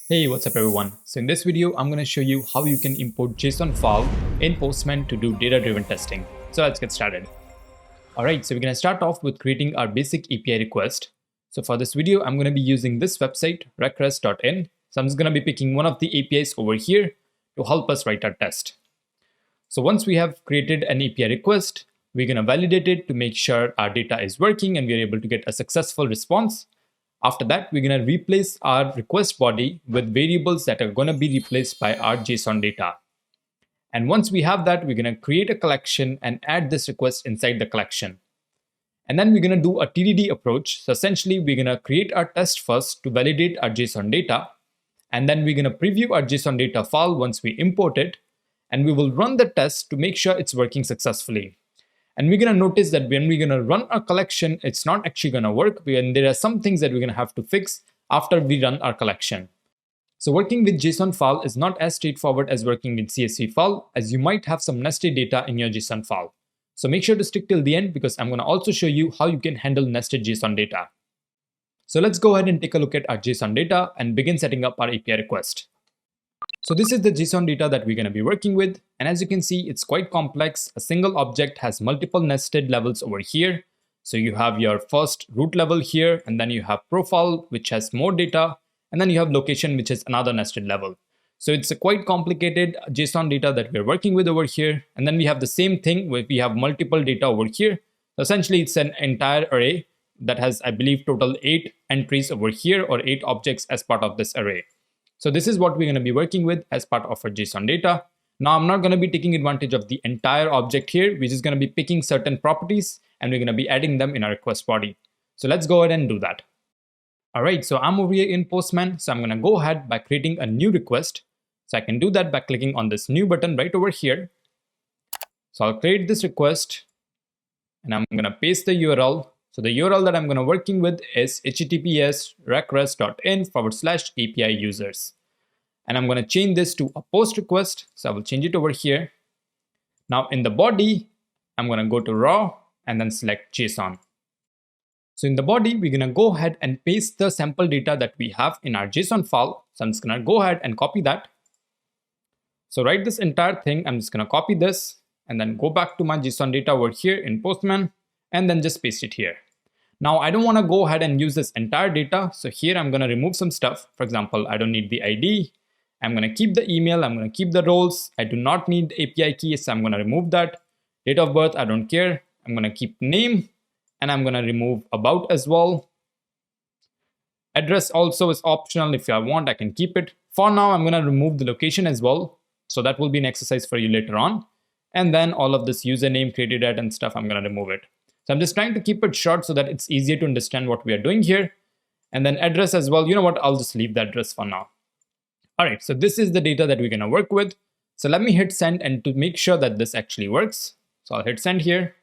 Hey, what's up everyone? So in this video, I'm going to show you how you can import JSON file in Postman to do data-driven testing. So let's get started. Alright, so we're going to start off with creating our basic API request. So for this video, I'm going to be using this website, recrest.in. So I'm just going to be picking one of the APIs over here to help us write our test. So once we have created an API request, we're going to validate it to make sure our data is working and we're able to get a successful response. After that, we're going to replace our request body with variables that are going to be replaced by our JSON data. And once we have that, we're going to create a collection and add this request inside the collection. And then we're going to do a TDD approach. So essentially, we're going to create our test first to validate our JSON data. And then we're going to preview our JSON data file once we import it. And we will run the test to make sure it's working successfully. And we're going to notice that when we're going to run our collection, it's not actually going to work. And there are some things that we're going to have to fix after we run our collection. So working with JSON file is not as straightforward as working with CSV file, as you might have some nested data in your JSON file. So make sure to stick till the end because I'm going to also show you how you can handle nested JSON data. So let's go ahead and take a look at our JSON data and begin setting up our API request. So this is the JSON data that we're going to be working with. And as you can see, it's quite complex. A single object has multiple nested levels over here. So you have your first root level here, and then you have profile, which has more data, and then you have location, which is another nested level. So it's a quite complicated JSON data that we're working with over here. And then we have the same thing where we have multiple data over here. So essentially, it's an entire array that has, I believe, total 8 entries over here or 8 objects as part of this array. So this is what we're going to be working with as part of our JSON data. Now I'm not going to be taking advantage of the entire object here. We're just going to be picking certain properties and we're going to be adding them in our request body. So let's go ahead and do that. All right, so I'm over here in Postman. So I'm going to go ahead by creating a new request. So I can do that by clicking on this new button right over here. So I'll create this request and I'm going to paste the URL. So the URL that I'm going to working with is https://recrest.in/API users. And I'm going to change this to a post request. So I will change it over here. Now in the body, I'm going to go to raw and then select JSON. So in the body, we're going to go ahead and paste the sample data that we have in our JSON file. So I'm just going to go ahead and copy that. So write this entire thing. I'm just going to copy this and then go back to my JSON data over here in Postman and then just paste it here. Now I don't want to go ahead and use this entire data. So here I'm going to remove some stuff. For example, I don't need the ID. I'm going to keep the email. I'm going to keep the roles. I do not need the API key. So I'm going to remove that. Date of birth, I don't care. I'm going to keep name and I'm going to remove about as well. Address also is optional. If I want, I can keep it. For now, I'm going to remove the location as well. So that will be an exercise for you later on. And then all of this username, created at and stuff, I'm going to remove it. So I'm just trying to keep it short so that it's easier to understand what we are doing here. And then address as well. You know what? I'll just leave the address for now. All right, so this is the data that we're going to work with. So let me hit send and to make sure that this actually works. So I'll hit send here.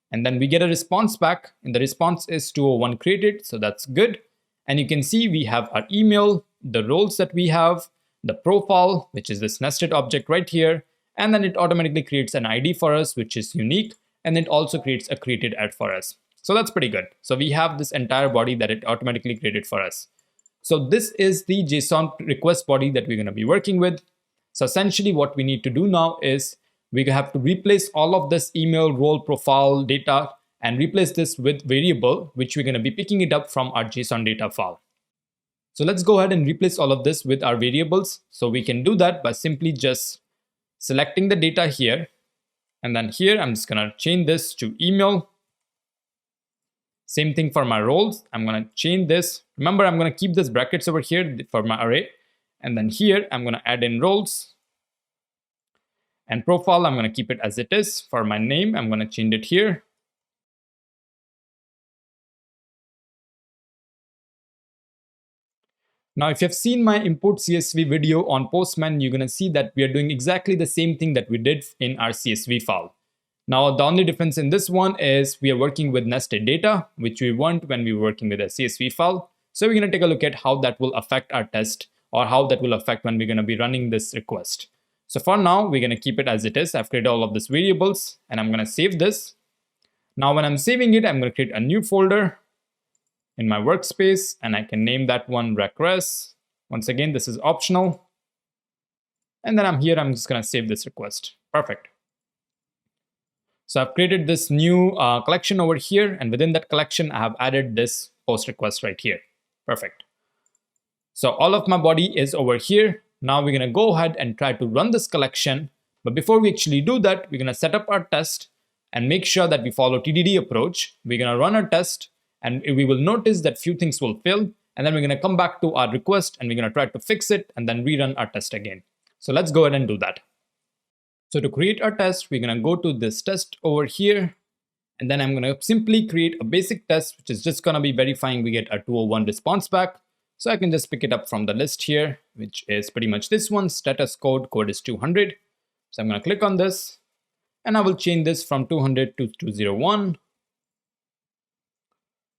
And then we get a response back. And the response is 201 created. So that's good. And you can see we have our email, the roles that we have, the profile, which is this nested object right here. And then it automatically creates an ID for us, which is unique. And it also creates a created ad for us. So that's pretty good. So we have this entire body that it automatically created for us. So this is the JSON request body that we're going to be working with. So essentially what we need to do now is we have to replace all of this email, role, profile data and replace this with variable, which we're going to be picking it up from our JSON data file. So let's go ahead and replace all of this with our variables. So we can do that by simply just selecting the data here. And then here, I'm just going to change this to email. Same thing for my roles. I'm going to change this. Remember, I'm going to keep this brackets over here for my array. And then here, I'm going to add in roles. And profile, I'm going to keep it as it is. For my name, I'm going to change it here. Now, if you've seen my import CSV video on Postman, you're going to see that we are doing exactly the same thing that we did in our CSV file. Now, the only difference in this one is we are working with nested data, which we weren't when we were working with a CSV file. So we're going to take a look at how that will affect our test or how that will affect when we're going to be running this request. So for now, we're going to keep it as it is. I've created all of these variables and I'm going to save this. Now, when I'm saving it, I'm going to create a new folder in my workspace and I can name that one regress. Once again, this is optional. And then I'm just going to save this request. Perfect. So I've created this new collection over here, and within that collection, I have added this post request right here. Perfect. So all of my body is over here. Now we're going to go ahead and try to run this collection. But before we actually do that, we're going to set up our test and make sure that we follow TDD approach. We're going to run our test, and we will notice that few things will fail. And then we're going to come back to our request, and we're going to try to fix it and then rerun our test again. So let's go ahead and do that. So to create our test, we're going to go to this test over here. And then I'm going to simply create a basic test, which is just going to be verifying we get a 201 response back. So I can just pick it up from the list here, which is pretty much this one, status code is 200. So I'm going to click on this, and I will change this from 200 to 201.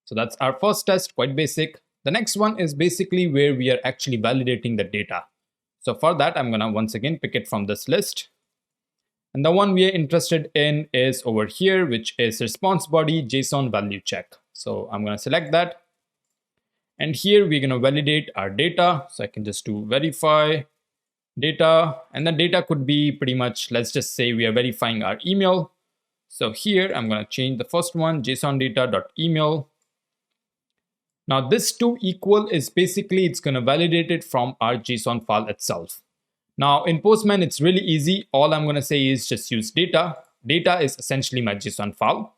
So that's our first test, quite basic. The next one is basically where we are actually validating the data. So for that, I'm going to once again pick it from this list. And the one we are interested in is over here, which is response body JSON value check. So I'm going to select that. And here we're going to validate our data. So I can just do verify data. And the data could be pretty much, let's just say we are verifying our email. So here I'm going to change the first one, JSON data.email. Now this to equal is basically, it's going to validate it from our JSON file itself. Now in Postman, it's really easy. All I'm going to say is just use data. Data is essentially my JSON file.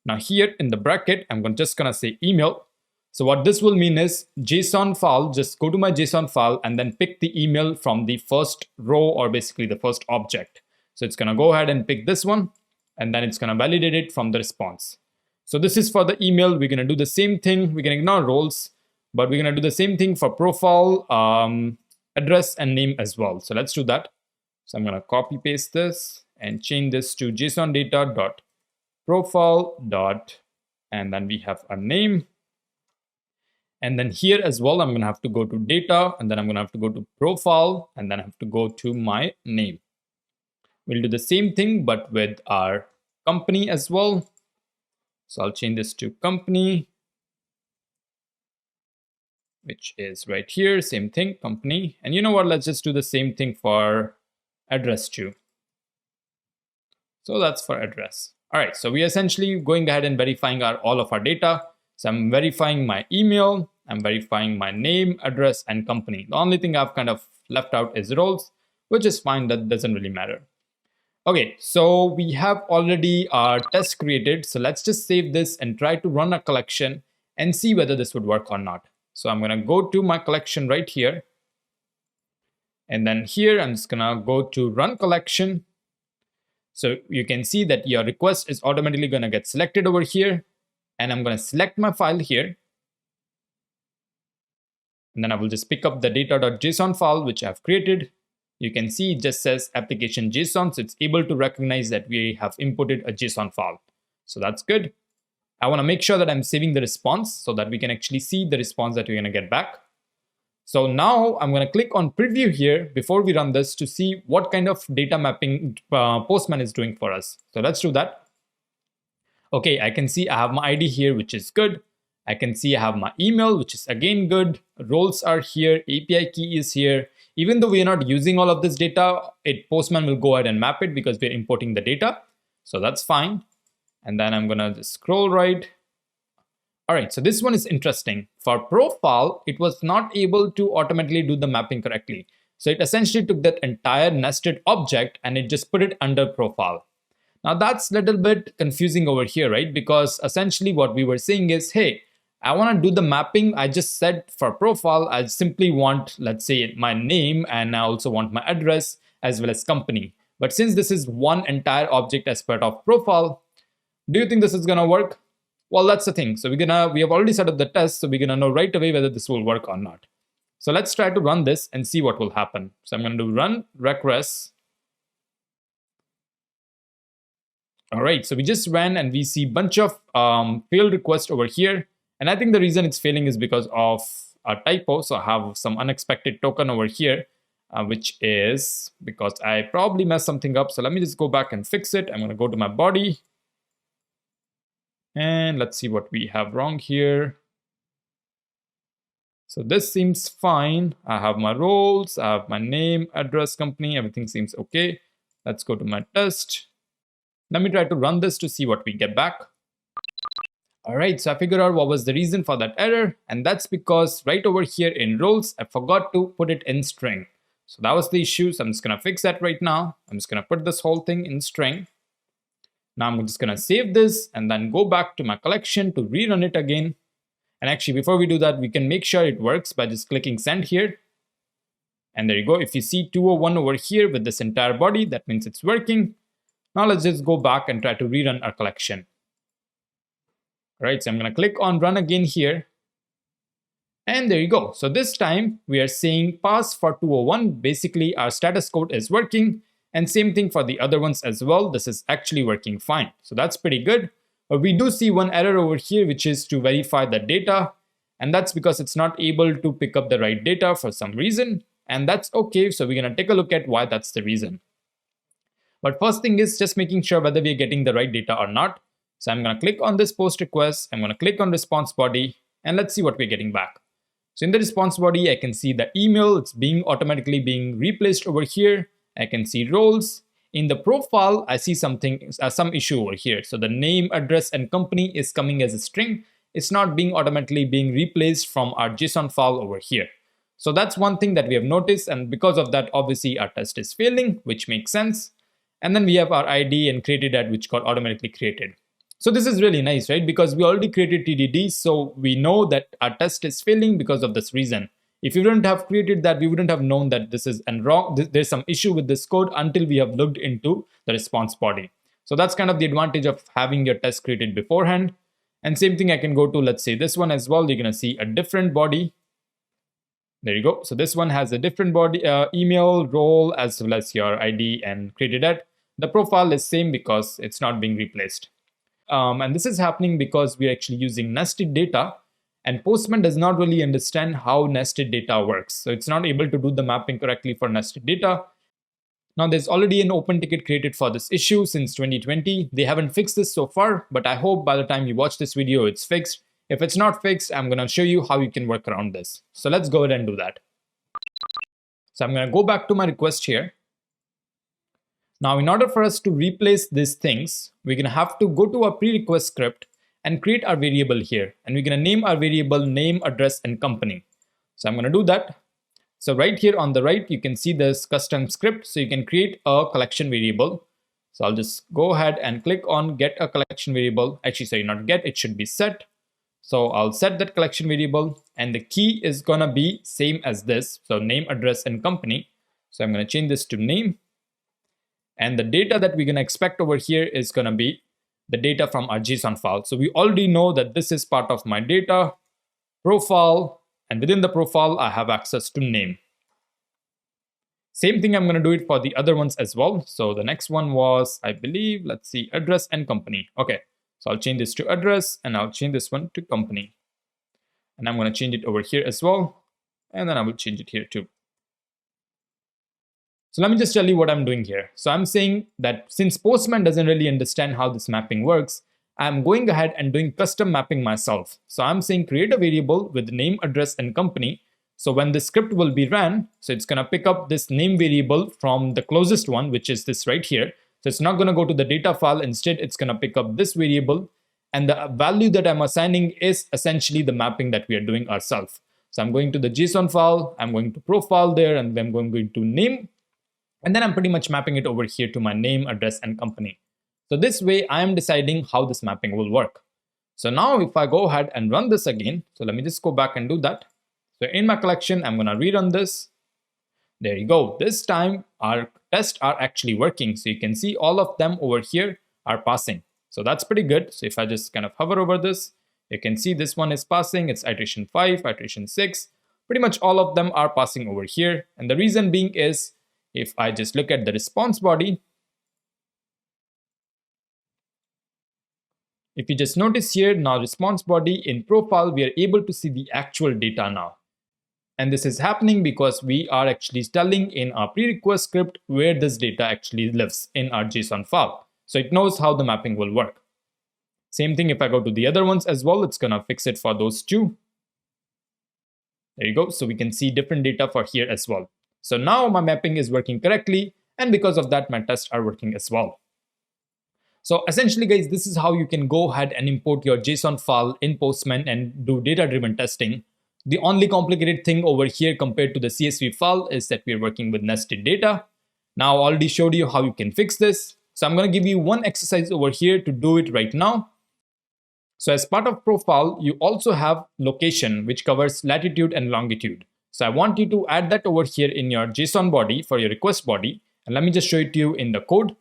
Now here in the bracket, I'm just going to say email. So what this will mean is JSON file, just go to my JSON file and then pick the email from the first row, or basically the first object. So it's going to go ahead and pick this one, and then it's going to validate it from the response. So this is for the email. We're going to do the same thing. We can ignore roles, but we're going to do the same thing for profile, address, and name as well. So let's do that. So I'm going to copy paste this and change this to JSON data.profile. And then we have a name. And then here as well, I'm going to have to go to data, and then I'm going to have to go to profile, and then I have to go to my name. We'll do the same thing, but with our company as well. So I'll change this to company, which is right here. Same thing, company. And you know what? Let's just do the same thing for address too. So that's for address. All right. So we are essentially going ahead and verifying all of our data. So I'm verifying my email. I'm verifying my name, address, and company. The only thing I've kind of left out is roles, which is fine. That doesn't really matter. Okay, so we have already our test created. So let's just save this and try to run a collection and see whether this would work or not. So I'm going to go to my collection right here. And then here, I'm just going to go to run collection. So you can see that your request is automatically going to get selected over here. And I'm going to select my file here. And then I will just pick up the data.json file, which I've created. You can see it just says application JSON. So it's able to recognize that we have imported a JSON file. So that's good. I want to make sure that I'm saving the response so that we can actually see the response that we're going to get back. So now I'm going to click on preview here before we run this to see what kind of data mapping Postman is doing for us. So let's do that. Okay, I can see I have my ID here, which is good. I can see I have my email, which is again good. Roles are here. API key is here. Even though we are not using all of this data, Postman will go ahead and map it because we're importing the data. So that's fine. And then I'm going to just scroll right. All right, so this one is interesting. For profile, it was not able to automatically do the mapping correctly. So it essentially took that entire nested object and it just put it under profile. Now that's a little bit confusing over here, right? Because essentially what we were saying is, hey, I want to do the mapping. I just said for profile, I simply want, let's say, my name, and I also want my address as well as company. But since this is one entire object as part of profile, do you think this is going to work? Well, that's the thing. So we have already set up the test, so we're going to know right away whether this will work or not. So let's try to run this and see what will happen. So I'm going to do run request. All right, so we just ran and we see a bunch of failed requests over here. And I think the reason it's failing is because of a typo. So I have some unexpected token over here, which is because I probably messed something up. So let me just go back and fix it. I'm going to go to my body. And let's see what we have wrong here. So this seems fine. I have my roles, I have my name, address, company, everything seems okay. Let's go to my test. Let me try to run this to see what we get back. All right, so I figured out what was the reason for that error, and that's because right over here in roles, I forgot to put it in string. So that was the issue, so I'm just gonna fix that right now. I'm just gonna put this whole thing in string. Now I'm just gonna save this and then go back to my collection to rerun it again. And actually, before we do that, we can make sure it works by just clicking send here. And there you go. If you see 201 over here with this entire body, that means it's working. Now let's just go back and try to rerun our collection. All right, so I'm going to click on run again here. And there you go. So this time we are saying pass for 201. Basically, our status code is working. And same thing for the other ones as well. This is actually working fine. So that's pretty good. But we do see one error over here, which is to verify the data. And that's because it's not able to pick up the right data for some reason. And that's okay. So we're going to take a look at why that's the reason. But first thing is just making sure whether we're getting the right data or not. So I'm going to click on this post request. I'm going to click on response body. And let's see what we're getting back. So in the response body, I can see the email. It's automatically being replaced over here. I can see roles. In the profile, I see some issue over here. So the name, address, and company is coming as a string. It's not automatically being replaced from our JSON file over here. So that's one thing that we have noticed. And because of that, obviously our test is failing, which makes sense. And then we have our ID and created at which got automatically created. So this is really nice, right? Because we already created TDD. So we know that our test is failing because of this reason. If you wouldn't have created that, we wouldn't have known that this is wrong. There's some issue with this code until we have looked into the response body. So that's kind of the advantage of having your test created beforehand. And same thing I can go to, let's say this one as well. You're going to see a different body. There you go. So this one has a different body, email, role, as well as your ID and created at. The profile is same because it's not being replaced. And this is happening because we're actually using nested data. And Postman does not really understand how nested data works. So it's not able to do the mapping correctly for nested data. Now there's already an open ticket created for this issue since 2020. They haven't fixed this so far, but I hope by the time you watch this video, it's fixed. If it's not fixed, I'm gonna show you how you can work around this. So let's go ahead and do that. So I'm gonna go back to my request here. Now, in order for us to replace these things, we're gonna have to go to our pre-request script and create our variable here. And we're going to name our variable name, address, and company. So I'm going to do that. So right here on the right, you can see this custom script. So you can create a collection variable. So I'll just go ahead and click on get a collection variable. Actually, sorry, not get, it should be set. So I'll set that collection variable. And the key is going to be same as this. So name, address, and company. So I'm going to change this to name. And the data that we're going to expect over here is going to be the data from our JSON file. So we already know that this is part of my data profile, and within the profile, I have access to name. Same thing, I'm going to do it for the other ones as well. So the next one was, I believe, let's see, address and company. Okay, so I'll change this to address and I'll change this one to company. And I'm going to change it over here as well. And then I will change it here too. So let me just tell you what I'm doing here. So I'm saying that since Postman doesn't really understand how this mapping works, I'm going ahead and doing custom mapping myself. So I'm saying create a variable with name, address, and company. So when the script will be ran, so it's going to pick up this name variable from the closest one, which is this right here. So it's not going to go to the data file. Instead, it's going to pick up this variable. And the value that I'm assigning is essentially the mapping that we are doing ourselves. So I'm going to the JSON file. I'm going to profile there, and then I'm going to name. And then I'm pretty much mapping it over here to my name, address, and company. So this way, I am deciding how this mapping will work. So now if I go ahead and run this again, so let me just go back and do that. So in my collection, I'm going to rerun this. There you go. This time, our tests are actually working. So you can see all of them over here are passing. So that's pretty good. So if I just kind of hover over this, you can see this one is passing. It's iteration 5, iteration 6. Pretty much all of them are passing over here. And the reason being is, if I just look at the response body, if you just notice here, now response body in profile, we are able to see the actual data now. And this is happening because we are actually telling in our pre-request script where this data actually lives in our JSON file. So it knows how the mapping will work. Same thing if I go to the other ones as well, it's gonna fix it for those two. There you go. So we can see different data for here as well. So now my mapping is working correctly, and because of that, my tests are working as well. So essentially, guys, this is how you can go ahead and import your JSON file in Postman and do data-driven testing. The only complicated thing over here compared to the CSV file is that we're working with nested data. Now, I already showed you how you can fix this. So I'm going to give you one exercise over here to do it right now. So as part of profile, you also have location, which covers latitude and longitude. So I want you to add that over here in your JSON body for your request body. And let me just show it to you in the code.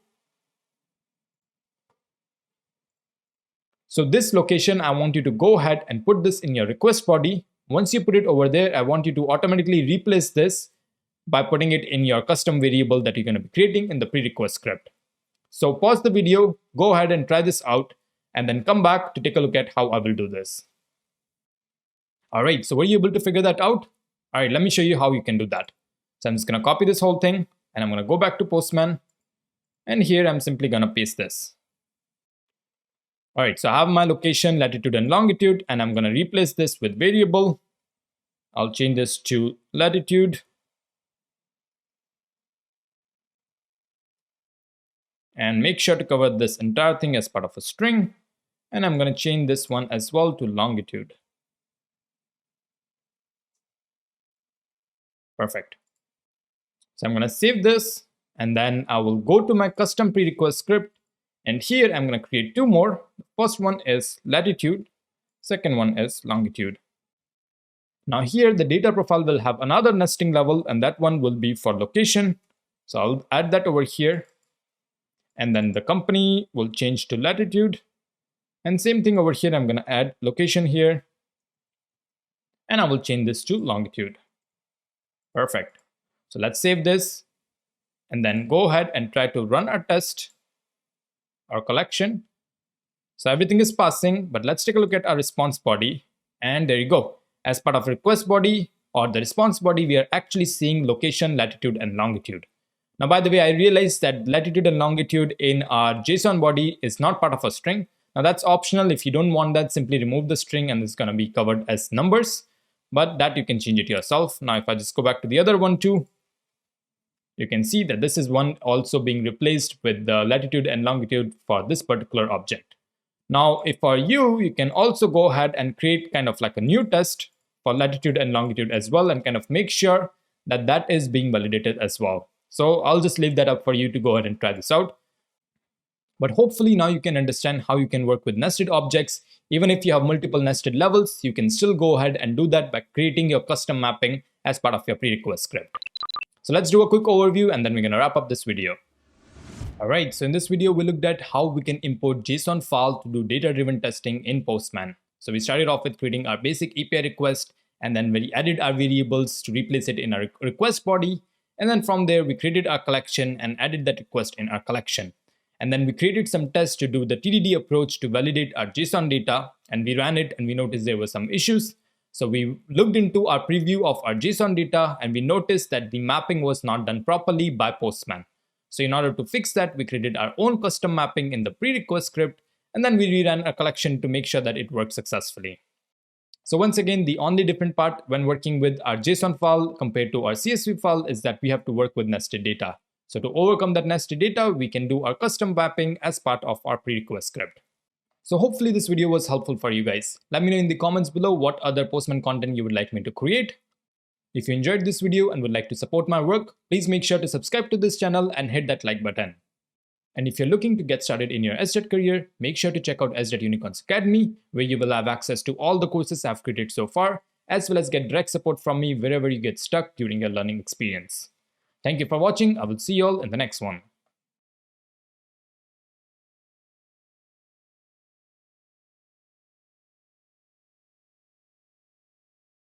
So this location, I want you to go ahead and put this in your request body. Once you put it over there, I want you to automatically replace this by putting it in your custom variable that you're going to be creating in the pre-request script. So pause the video, go ahead and try this out, and then come back to take a look at how I will do this. All right, so were you able to figure that out? All right, let me show you how you can do that. So I'm just going to copy this whole thing, and I'm going to go back to Postman. And here I'm simply going to paste this. All right, so I have my location, latitude and longitude, and I'm going to replace this with variable. I'll change this to latitude. And make sure to cover this entire thing as part of a string. And I'm going to change this one as well to longitude. Perfect. So I'm going to save this, and then I will go to my custom pre-request script. And here I'm going to create two more. The first one is latitude. Second one is longitude. Now here the data profile will have another nesting level, and that one will be for location. So I'll add that over here. And then the company will change to latitude. And same thing over here, I'm going to add location here. And I will change this to longitude. Perfect. So let's save this. And then go ahead and try to run our test, our collection. So everything is passing, but let's take a look at our response body. And there you go. As part of request body or the response body, we are actually seeing location, latitude, and longitude. Now, by the way, I realized that latitude and longitude in our JSON body is not part of a string. Now that's optional. If you don't want that, simply remove the string and it's going to be covered as numbers, but that you can change it yourself. Now, if I just go back to the other one too, you can see that this is one also being replaced with the latitude and longitude for this particular object. Now, if for you, you can also go ahead and create kind of like a new test for latitude and longitude as well, and kind of make sure that that is being validated as well. So I'll just leave that up for you to go ahead and try this out. But hopefully now you can understand how you can work with nested objects. Even if you have multiple nested levels, you can still go ahead and do that by creating your custom mapping as part of your pre-request script. So let's do a quick overview and then we're going to wrap up this video. All right, so in this video, we looked at how we can import JSON file to do data-driven testing in Postman. So we started off with creating our basic API request, and then we added our variables to replace it in our request body. And then from there, we created our collection and added that request in our collection. And then we created some tests to do the TDD approach to validate our JSON data. And we ran it and we noticed there were some issues. So we looked into our preview of our JSON data and we noticed that the mapping was not done properly by Postman. So in order to fix that, we created our own custom mapping in the pre-request script. And then we reran a collection to make sure that it worked successfully. So once again, the only different part when working with our JSON file compared to our CSV file is that we have to work with nested data. So to overcome that nested data, we can do our custom mapping as part of our pre-request script. So hopefully this video was helpful for you guys. Let me know in the comments below what other Postman content you would like me to create. If you enjoyed this video and would like to support my work, please make sure to subscribe to this channel and hit that like button. And if you're looking to get started in your SDET career, make sure to check out SDET Unicorns Academy, where you will have access to all the courses I've created so far, as well as get direct support from me wherever you get stuck during your learning experience. Thank you for watching. I will see you all in the next one.